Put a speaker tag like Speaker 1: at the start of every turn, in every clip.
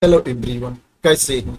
Speaker 1: Hello everyone, कैसे हैं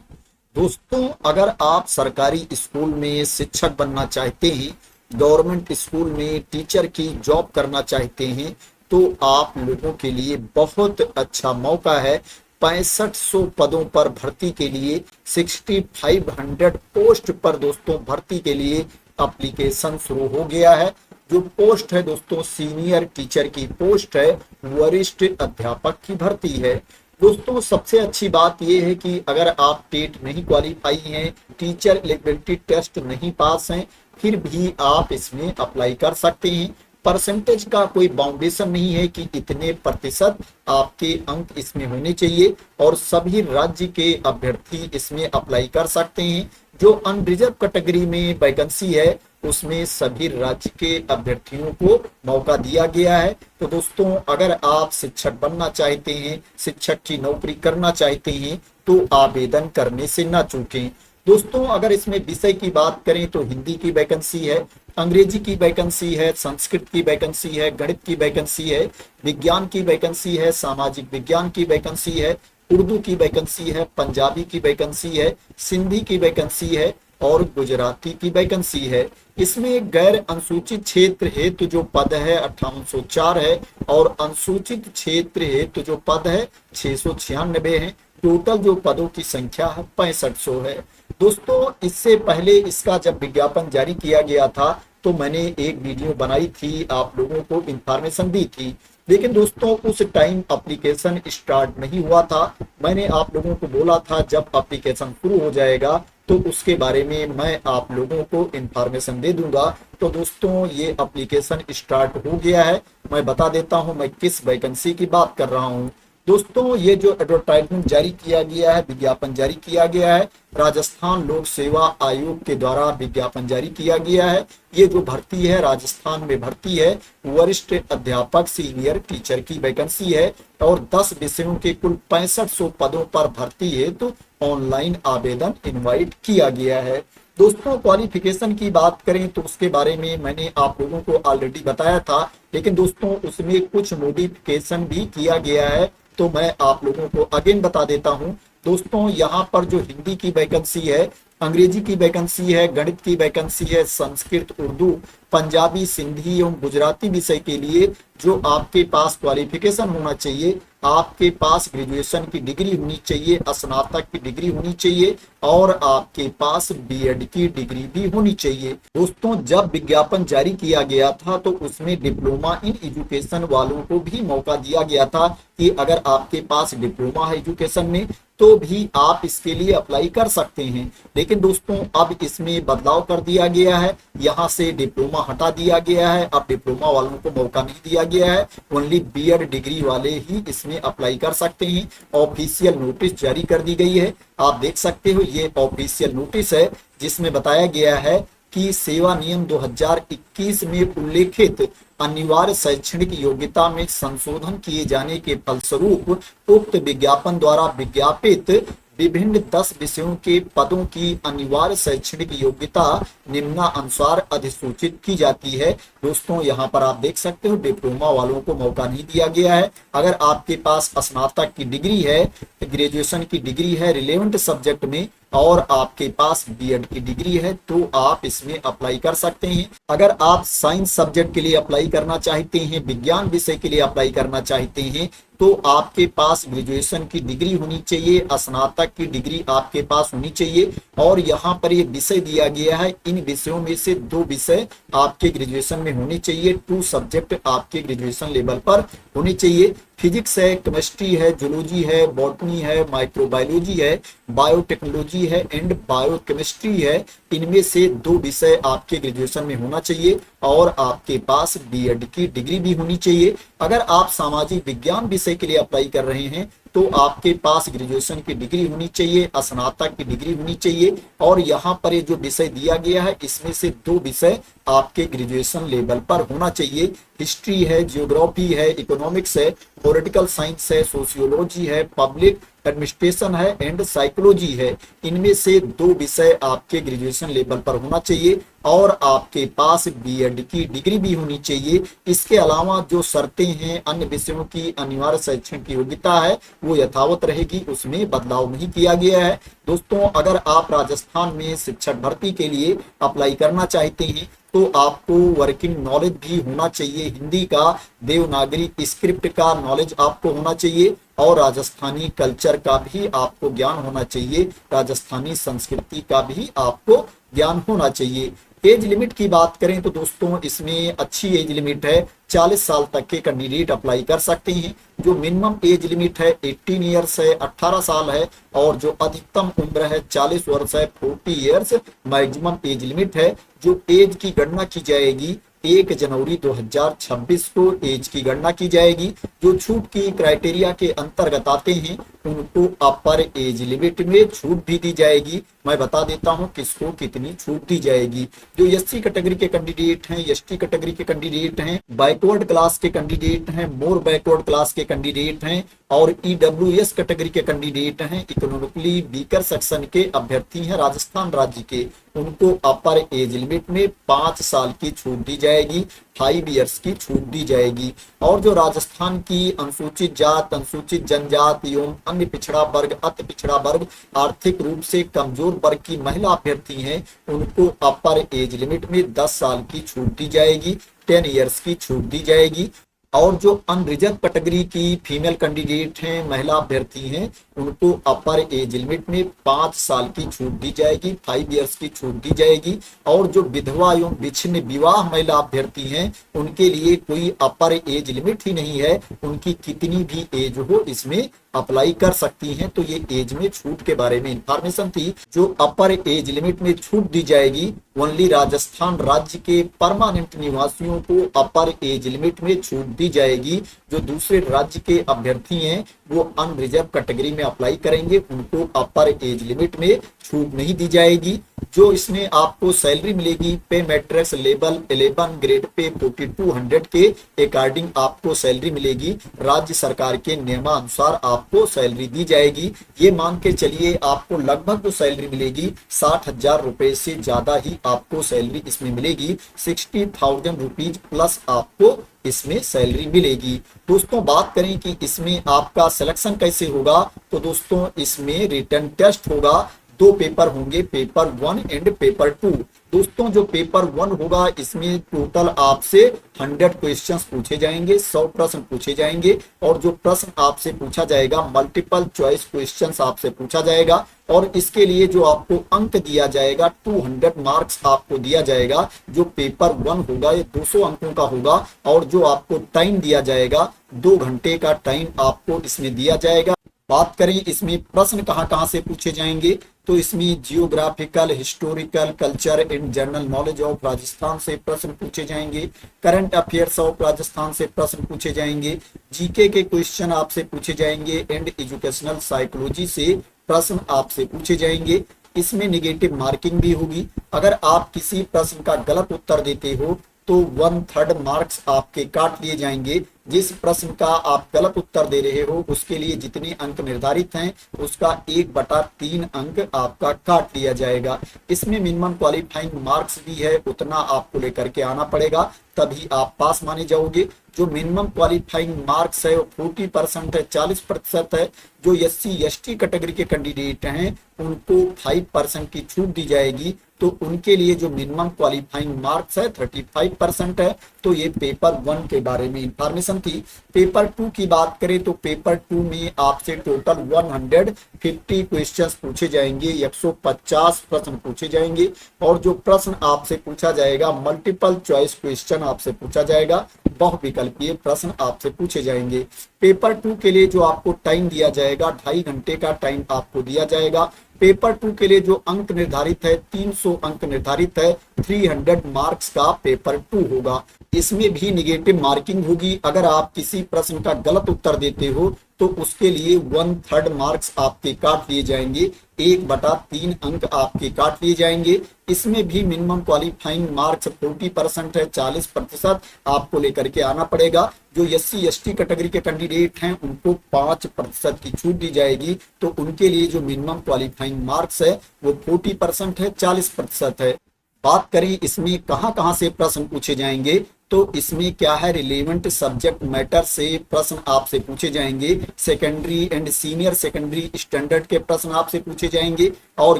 Speaker 1: दोस्तों। अगर आप सरकारी स्कूल में शिक्षक बनना चाहते हैं, गवर्नमेंट स्कूल में टीचर की जॉब करना चाहते हैं, तो आप लोगों के लिए बहुत अच्छा मौका है। 6500 पदों पर भर्ती के लिए 6500 पोस्ट पर दोस्तों भर्ती के लिए एप्लीकेशन शुरू हो गया है। जो पोस्ट है दोस्तों, सीनियर टीचर की पोस्ट है, वरिष्ठ अध्यापक की भर्ती है। दोस्तों सबसे अच्छी बात यह है कि अगर आप टेट नहीं क्वालिफाई हैं, टीचर एलिजिबिलिटी टेस्ट नहीं पास हैं, फिर भी आप इसमें अप्लाई कर सकते हैं। परसेंटेज का कोई बाउंडेशन नहीं है कि इतने प्रतिशत आपके अंक इसमें होने चाहिए, और सभी राज्य के अभ्यर्थी इसमें अप्लाई कर सकते हैं। जो अनरिजर्व कैटेगरी में वैकेंसी है, उसमें सभी राज्य के अभ्यर्थियों को मौका दिया गया है। तो दोस्तों अगर आप शिक्षक बनना चाहते हैं, शिक्षक की नौकरी करना चाहते हैं, तो आवेदन करने से ना चूकें। दोस्तों अगर इसमें विषय की बात करें तो हिंदी की वैकेंसी है, अंग्रेजी की वैकेंसी है, संस्कृत की वैकेंसी है, गणित की वैकेंसी है, विज्ञान की वैकेंसी है, सामाजिक विज्ञान की वैकेंसी है, उर्दू की वैकेंसी है, पंजाबी की वैकेंसी है, सिंधी की वैकेंसी है और गुजराती की वैकेंसी है। इसमें गैर अनुसूचित क्षेत्र हेतु जो पद है 5804 है, और अनुसूचित क्षेत्र हेतु जो पद है 696 है। टोटल जो पदों की संख्या है 6500 है। दोस्तों इससे पहले इसका जब विज्ञापन जारी किया गया था, तो मैंने एक वीडियो बनाई थी, आप लोगों को इंफॉर्मेशन दी थी। लेकिन दोस्तों उस टाइम एप्लीकेशन स्टार्ट नहीं हुआ था। मैंने आप लोगों को बोला था जब एप्लीकेशन शुरू हो जाएगा तो उसके बारे में मैं आप लोगों को इंफॉर्मेशन दे दूंगा। तो दोस्तों ये एप्लीकेशन स्टार्ट हो गया है। मैं बता देता हूं मैं किस वैकेंसी की बात कर रहा हूं। दोस्तों ये जो एडवर्टाइजमेंट जारी किया गया है, विज्ञापन जारी किया गया है, राजस्थान लोक सेवा आयोग के द्वारा विज्ञापन जारी किया गया है। ये जो भर्ती है राजस्थान में भर्ती है, वरिष्ठ अध्यापक सीनियर टीचर की वैकेंसी है, और 10 विषयों के कुल 6500 पदों पर भर्ती है। तो ऑनलाइन आवेदन इनवाइट किया गया है। दोस्तों क्वालिफिकेशन की बात करें तो उसके बारे में मैंने आप लोगों को ऑलरेडी बताया था, लेकिन दोस्तों उसमें कुछ मॉडिफिकेशन भी किया गया है, तो मैं आप लोगों को अगेन बता देता हूं। दोस्तों यहाँ पर जो हिंदी की वैकेंसी है, अंग्रेजी की वैकेंसी है, गणित की वैकेंसी है, संस्कृत, उर्दू, पंजाबी, सिंधी एवं गुजराती विषय के लिए जो आपके पास क्वालिफिकेशन होना चाहिए, आपके पास ग्रेजुएशन की डिग्री होनी चाहिए, स्नातक की डिग्री होनी चाहिए, और आपके पास बीएड की डिग्री भी होनी चाहिए। दोस्तों जब विज्ञापन जारी किया गया था तो उसमें डिप्लोमा इन एजुकेशन वालों को भी मौका दिया गया था कि अगर आपके पास डिप्लोमा है एजुकेशन में तो भी आप इसके लिए अप्लाई कर सकते हैं। लेकिन दोस्तों अब इसमें बदलाव कर दिया गया है, यहाँ से डिप्लोमा हटा दिया गया है। अब डिप्लोमा वालों को मौका नहीं दिया गया है, ओनली बीएड डिग्री वाले ही इसमें अप्लाई कर सकते हैं। ऑफिशियल नोटिस जारी कर दी गई है, आप देख सकते हो ये ऑफिशियल नोटिस है, जिसमें बताया गया है कि सेवा नियम 2021 में उल्लेखित अनिवार्य शैक्षणिक योग्यता में संशोधन किए जाने के फलस्वरूप उक्त विज्ञापन द्वारा विज्ञापित विभिन्न 10 विषयों के पदों की अनिवार्य शैक्षणिक योग्यता निम्नानुसार अधिसूचित की जाती है। दोस्तों यहाँ पर आप देख सकते हो डिप्लोमा वालों को मौका नहीं दिया गया है। अगर आपके पास स्नातक की डिग्री है, ग्रेजुएशन की डिग्री है रिलेवेंट सब्जेक्ट में, और आपके पास बीएड की डिग्री है, तो आप इसमें अप्लाई कर सकते हैं। अगर आप साइंस सब्जेक्ट के लिए अप्लाई करना चाहते हैं, विज्ञान विषय के लिए अप्लाई करना चाहते हैं, तो आपके पास ग्रेजुएशन की डिग्री होनी चाहिए, स्नातक की डिग्री आपके पास होनी चाहिए। और यहाँ पर ये विषय दिया गया है, इन विषयों में से 2 विषय आपके ग्रेजुएशन में होने चाहिए, 2 सब्जेक्ट आपके ग्रेजुएशन लेवल पर होने चाहिए। फिजिक्स है, केमिस्ट्री है, जूलॉजी है, बॉटनी है, माइक्रोबायोलॉजी है, बायोटेक्नोलॉजी है एंड बायोकेमिस्ट्री है। इनमें से 2 विषय आपके ग्रेजुएशन में होना चाहिए, और आपके पास बीएड की डिग्री भी होनी चाहिए। अगर आप सामाजिक विज्ञान विषय के लिए अप्लाई कर रहे हैं तो आपके पास ग्रेजुएशन की डिग्री होनी चाहिए, स्नातक की डिग्री होनी चाहिए, और यहाँ पर ये जो विषय दिया गया है इसमें से 2 विषय आपके ग्रेजुएशन लेवल पर होना चाहिए। हिस्ट्री है, जियोग्राफी है, इकोनॉमिक्स है, पॉलिटिकल साइंस है, सोशियोलॉजी है, पब्लिक एडमिनिस्ट्रेशन है एंड साइकोलॉजी है। इनमें से 2 विषय आपके ग्रेजुएशन लेवल पर होना चाहिए और आपके पास बीएड की डिग्री भी होनी चाहिए। इसके अलावा जो शर्तें हैं, अन्य विषयों की अनिवार्य शैक्षणिक योग्यता है वो यथावत रहेगी, उसमें बदलाव नहीं किया गया है। दोस्तों, अगर आप राजस्थान में शिक्षक भर्ती के लिए अप्लाई करना चाहते हैं तो आपको वर्किंग नॉलेज भी होना चाहिए। हिंदी का, देवनागरी स्क्रिप्ट का नॉलेज आपको होना चाहिए और राजस्थानी कल्चर का भी आपको ज्ञान होना चाहिए, राजस्थानी संस्कृति का भी आपको ज्ञान होना चाहिए। एज लिमिट की बात करें तो दोस्तों इसमें अच्छी एज लिमिट है, 40 साल तक के कैंडिडेट अप्लाई कर सकते हैं। जो मिनिमम एज लिमिट है 18 ईयर्स है, 18 साल है और जो अधिकतम उम्र है 40 वर्ष है, 40 ईयर्स मैक्सिमम एज लिमिट है। जो एज की गणना की जाएगी 1 जनवरी 2026 को एज की गणना की जाएगी। जो छूट की क्राइटेरिया के अंतर्गत आते हैं उनको अपर एज लिमिट में छूट भी दी जाएगी। मैं बता देता हूं किसको कितनी छूट दी जाएगी। जो एससी कैटेगरी के कैंडिडेट हैं, एसटी कैटेगरी के कैंडिडेट हैं, बैकवर्ड क्लास के कैंडिडेट हैं, मोर बैकवर्ड क्लास के कैंडिडेट हैं और ईडब्ल्यूएस कैटेगरी के कैंडिडेट हैं, इकोनॉमिकली वीकर सेक्शन के अभ्यर्थी हैं राजस्थान राज्य के, उनको अपर एज लिमिट में 5 साल की छूट दी जाएगी, 5 ईयर्स की छूट दी जाएगी। और जो राजस्थान की अनुसूचित जात, अनुसूचित जनजाति एवं अन्य पिछड़ा वर्ग, अति पिछड़ा वर्ग, आर्थिक रूप से कमजोर वर्ग की महिला अभ्यर्थी हैं उनको अपर एज लिमिट में 10 साल की छूट दी जाएगी, 10 ईयर्स की छूट दी जाएगी। और जो अनरिजर्व कैटेगरी की फीमेल कैंडिडेट हैं, महिला अभ्यर्थी हैं, उनको अपर एज लिमिट में 5 साल की छूट दी जाएगी, 5 ईयर्स की छूट दी जाएगी। और जो विधवा एवं विच्छिन्न विवाह महिला अभ्यर्थी हैं उनके लिए कोई अपर एज लिमिट ही नहीं है, उनकी कितनी भी एज हो इसमें अप्लाई कर सकती हैं। तो ये एज में छूट के बारे में इंफॉर्मेशन थी। जो अपर एज लिमिट में छूट दी जाएगी ओनली राजस्थान राज्य के परमानेंट निवासियों को अपर एज लिमिट में छूट दी जाएगी। जो दूसरे राज्य के अभ्यर्थी हैं वो अनरिजर्व कैटेगरी में अप्लाई करेंगे, उनको अपर एज लिमिट में छूट नहीं दी जाएगी। जो इसमें आपको सैलरी मिलेगी पे मैट्रिक्स लेवल 11 ग्रेड पे 4200 के अकॉर्डिंग आपको सैलरी मिलेगी। राज्य सरकार के नियमानुसार आपको सैलरी दी जाएगी। ये मान के चलिए आपको लगभग जो सैलरी मिलेगी 60,000 रुपए से ज्यादा ही आपको सैलरी इसमें मिलेगी, 60,000 रुपीज प्लस आपको इसमें सैलरी मिलेगी। दोस्तों, बात करें कि इसमें आपका सिलेक्शन कैसे होगा तो दोस्तों इसमें रिटन टेस्ट होगा। 2 पेपर होंगे, पेपर 1 एंड पेपर 2। दोस्तों, जो पेपर 1 होगा इसमें टोटल आपसे 100 क्वेश्चंस पूछे जाएंगे, 100 प्रश्न पूछे जाएंगे और जो प्रश्न आपसे पूछा जाएगा मल्टीपल चॉइस क्वेश्चंस आपसे पूछा जाएगा और इसके लिए जो आपको अंक दिया जाएगा 200 मार्क्स आपको दिया जाएगा। जो पेपर 1 होगा ये 200 अंकों का होगा और जो आपको टाइम दिया जाएगा 2 घंटे का टाइम आपको इसमें दिया जाएगा। बात करें इसमें प्रश्न कहां से पूछे जाएंगे तो इसमें geographical, historical, culture and general knowledge of Rajasthan से प्रश्न पूछे जाएंगे, करंट अफेयर्स ऑफ राजस्थान से प्रश्न पूछे जाएंगे, जीके के क्वेश्चन आपसे पूछे जाएंगे एंड एजुकेशनल साइकोलॉजी से प्रश्न आपसे पूछे जाएंगे। इसमें निगेटिव मार्किंग भी होगी। अगर आप किसी प्रश्न का गलत उत्तर देते हो तो 1/3 मार्क्स आपके काट लिए जाएंगे। जिस प्रश्न का आप गलत उत्तर दे रहे हो उसके लिए जितने अंक निर्धारित हैं उसका 1/3 अंक आपका काट लिया जाएगा। इसमें मिनिमम क्वालिफाइंग मार्क्स भी है, उतना आपको लेकर के आना पड़ेगा तभी आप पास माने जाओगे। जो मिनिमम क्वालिफाइंग मार्क्स है वो 40% है, 40% है। जो एससी एसटी कैटेगरी के कैंडिडेट हैं उनको 5% की छूट दी जाएगी। तो उनके लिए जो मिनिमम क्वालिफाइंग मार्क्स है 35% है। तो ये पेपर 1 के बारे में इंफॉर्मेशन थी। पेपर 2 की बात करें तो पेपर 2 में आपसे टोटल 150 क्वेश्चंस पूछे जाएंगे, 150 प्रश्न पूछे जाएंगे और जो प्रश्न आपसे पूछा जाएगा मल्टीपल चॉइस क्वेश्चन आपसे पूछा जाएगा, बहुविकल्पीय प्रश्न आपसे पूछे जाएंगे। पेपर 2 के लिए जो आपको टाइम दिया जाएगा 2.5 घंटे का टाइम आपको दिया जाएगा। पेपर 2 के लिए जो अंक निर्धारित है 300 अंक निर्धारित है, 300 मार्क्स का पेपर 2 होगा। इसमें भी निगेटिव मार्किंग होगी। अगर आप किसी प्रश्न का गलत उत्तर देते हो तो उसके लिए 1/3 मार्क्स आपके काट लिए जाएंगे, 1/3 अंक आपके काट लिए जाएंगे। इसमें भी मिनिमम क्वालिफाइंग मार्क्स 40% है, 40% आपको लेकर के आना पड़ेगा। जो SC ST कैटेगरी के कैंडिडेट हैं उनको 5% की छूट दी जाएगी, तो उनके लिए जो मिनिमम क्वालिफाइंग मार्क्स है वो 40% है, 40% है। बात करें इसमें कहां कहां से प्रश्न पूछे जाएंगे, तो इसमें क्या है, रिलेवेंट सब्जेक्ट मैटर से प्रश्न आपसे पूछे जाएंगे, secondary and senior secondary standard के प्रश्न आपसे पूछे जाएंगे और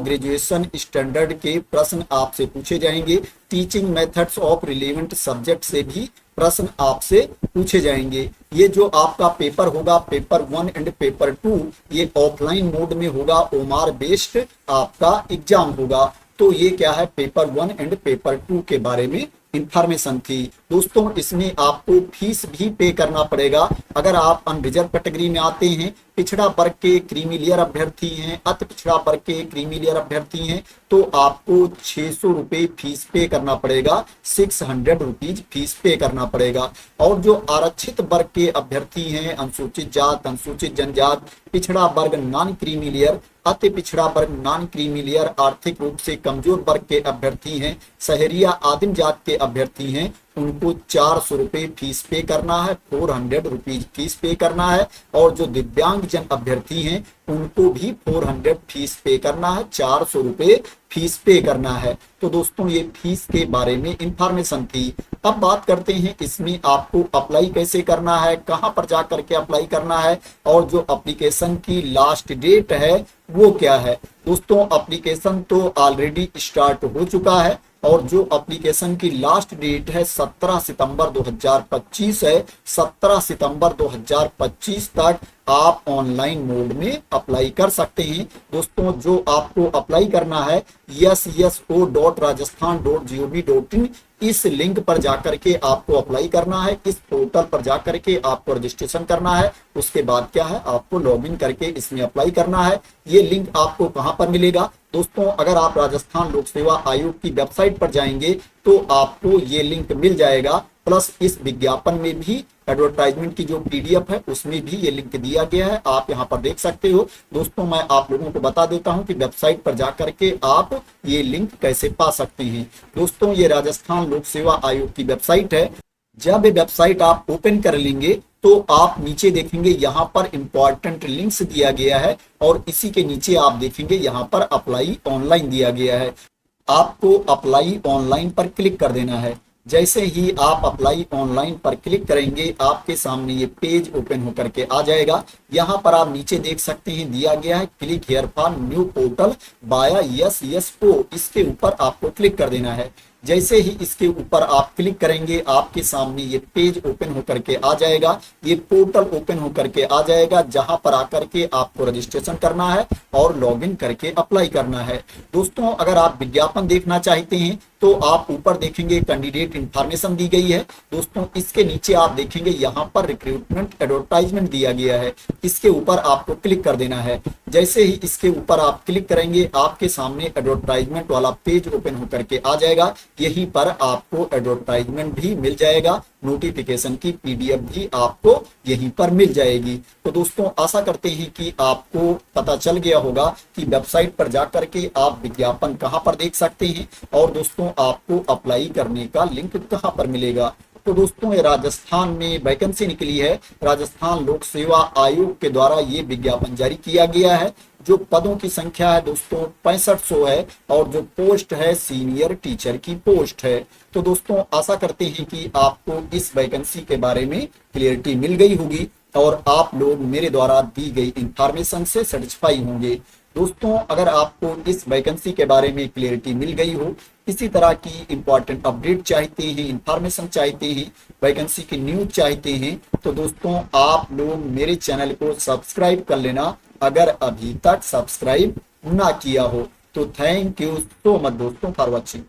Speaker 1: ग्रेजुएशन स्टैंडर्ड के प्रश्न आपसे पूछे जाएंगे। Teaching methods of relevant subject से भी प्रश्न आपसे पूछे जाएंगे। ये जो आपका पेपर होगा, पेपर 1 एंड पेपर 2, ये ऑफलाइन मोड में होगा, ओमार बेस्ड आपका एग्जाम होगा। तो ये क्या है, पेपर 1 एंड पेपर 2 के बारे में इंफॉर्मेशन थी। दोस्तों इसमें आपको फीस भी पे करना पड़ेगा। अगर आप अनरिजर्व कैटेगरी में आते हैं, पिछड़ा वर्ग के क्रीमी लेयर अभ्यर्थी हैं, अति पिछड़ा वर्ग के क्रीमी लेयर अभ्यर्थी हैं, तो आपको 600 रुपये फीस पे करना पड़ेगा, 600 रुपीज फीस पे करना पड़ेगा। और जो आरक्षित वर्ग के अभ्यर्थी हैं, अनुसूचित जात, अनुसूचित जनजात, पिछड़ा वर्ग नॉन क्रीमी लेयर, अति पिछड़ा वर्ग नॉन क्रीमी लेयर, आर्थिक रूप से कमजोर वर्ग के अभ्यर्थी हैं, शहरिया आदिम जात के अभ्यर्थी हैं, उनको 400 रुपये फीस पे करना है, 400 रुपीज फीस पे करना है। और जो दिव्यांग जन अभ्यर्थी हैं उनको भी 400 फीस पे करना है, 400 रुपये फीस पे करना है। तो दोस्तों ये फीस के बारे में इंफॉर्मेशन थी। अब बात करते हैं इसमें आपको अप्लाई कैसे करना है, कहां पर जा करके अप्लाई करना है और जो एप्लीकेशन की लास्ट डेट है वो क्या है। दोस्तों एप्लीकेशन तो ऑलरेडी स्टार्ट हो चुका है और जो एप्लीकेशन की लास्ट डेट है 17 सितंबर 2025 है। 17 सितंबर 2025 तक आप ऑनलाइन मोड में अप्लाई कर सकते हैं। दोस्तों जो आपको अप्लाई करना है yso.rajasthan.gov.in, इस लिंक पर जाकर के आपको अप्लाई करना है, इस पोर्टल पर जाकर के आपको रजिस्ट्रेशन करना है। उसके बाद क्या है, आपको लॉगिन करके इसमें अप्लाई करना है। ये लिंक आपको कहां पर मिलेगा दोस्तों, अगर आप राजस्थान लोक सेवा आयोग की वेबसाइट पर जाएंगे तो आपको ये लिंक मिल जाएगा। प्लस इस विज्ञापन में भी एडवर्टाइजमेंट की जो PDF है उसमें भी ये लिंक दिया गया है, आप यहाँ पर देख सकते हो। दोस्तों मैं आप लोगों को बता देता हूँ कि वेबसाइट पर जाकर के आप ये लिंक कैसे पा सकते हैं। दोस्तों ये राजस्थान लोक सेवा आयोग की वेबसाइट है। जब ये वेबसाइट आप ओपन कर लेंगे तो आप नीचे देखेंगे यहाँ पर इंपॉर्टेंट लिंक्स दिया गया है और इसी के नीचे आप देखेंगे यहाँ पर अप्लाई ऑनलाइन दिया गया है। आपको अप्लाई ऑनलाइन पर क्लिक कर देना है। जैसे ही आप अप्लाई ऑनलाइन पर क्लिक करेंगे आपके सामने ये पेज ओपन होकर के आ जाएगा। यहाँ पर आप नीचे देख सकते हैं दिया गया है click here for new portal बाया YesYesO, इसके ऊपर आपको क्लिक कर देना है। जैसे ही इसके ऊपर आप क्लिक करेंगे आपके सामने ये पेज ओपन होकर के आ जाएगा, ये पोर्टल ओपन होकर के आ जाएगा जहां पर आकर के आपको रजिस्ट्रेशन करना है और लॉगिन करके अप्लाई करना है। दोस्तों अगर आप विज्ञापन देखना चाहते हैं तो आप ऊपर देखेंगे कैंडिडेट इंफॉर्मेशन दी गई है। दोस्तों इसके नीचे आप देखेंगे यहाँ पर रिक्रूटमेंट एडवर्टाइजमेंट दिया गया है, इसके ऊपर आपको क्लिक कर देना है। जैसे ही इसके ऊपर आप क्लिक करेंगे आपके सामने एडवर्टाइजमेंट वाला पेज ओपन होकर के आ जाएगा। यहीं पर आपको एडवर्टाइजमेंट भी मिल जाएगा, नोटिफिकेशन की PDF भी आपको यहीं पर मिल जाएगी। तो दोस्तों आशा करते हैं कि आपको पता चल गया होगा कि वेबसाइट पर जाकर के आप विज्ञापन कहां पर देख सकते हैं और दोस्तों आपको अप्लाई करने का लिंक कहां पर मिलेगा। तो दोस्तों ये राजस्थान में वैकेंसी निकली है, राजस्थान लोक सेवा आयोग के द्वारा ये विज्ञापन जारी किया गया है। जो पदों की संख्या है दोस्तों 6500 है और जो पोस्ट है सीनियर टीचर की पोस्ट है। तो दोस्तों आशा करते हैं कि आपको इस वैकेंसी के बारे में क्लियरिटी मिल गई होगी और आप लोग मेरे द्वारा दी गई इंफॉर्मेशन से सेटिस्फाई होंगे। दोस्तों अगर आपको इस वैकेंसी के बारे में क्लियरिटी मिल गई हो, इसी तरह की इंपॉर्टेंट अपडेट चाहते हैं, इंफॉर्मेशन चाहते हैं, वैकेंसी की न्यूज चाहते हैं, तो दोस्तों आप लोग मेरे चैनल को सब्सक्राइब कर लेना अगर अभी तक सब्सक्राइब ना किया हो। तो थैंक यू सो मच दोस्तों फॉर वॉचिंग।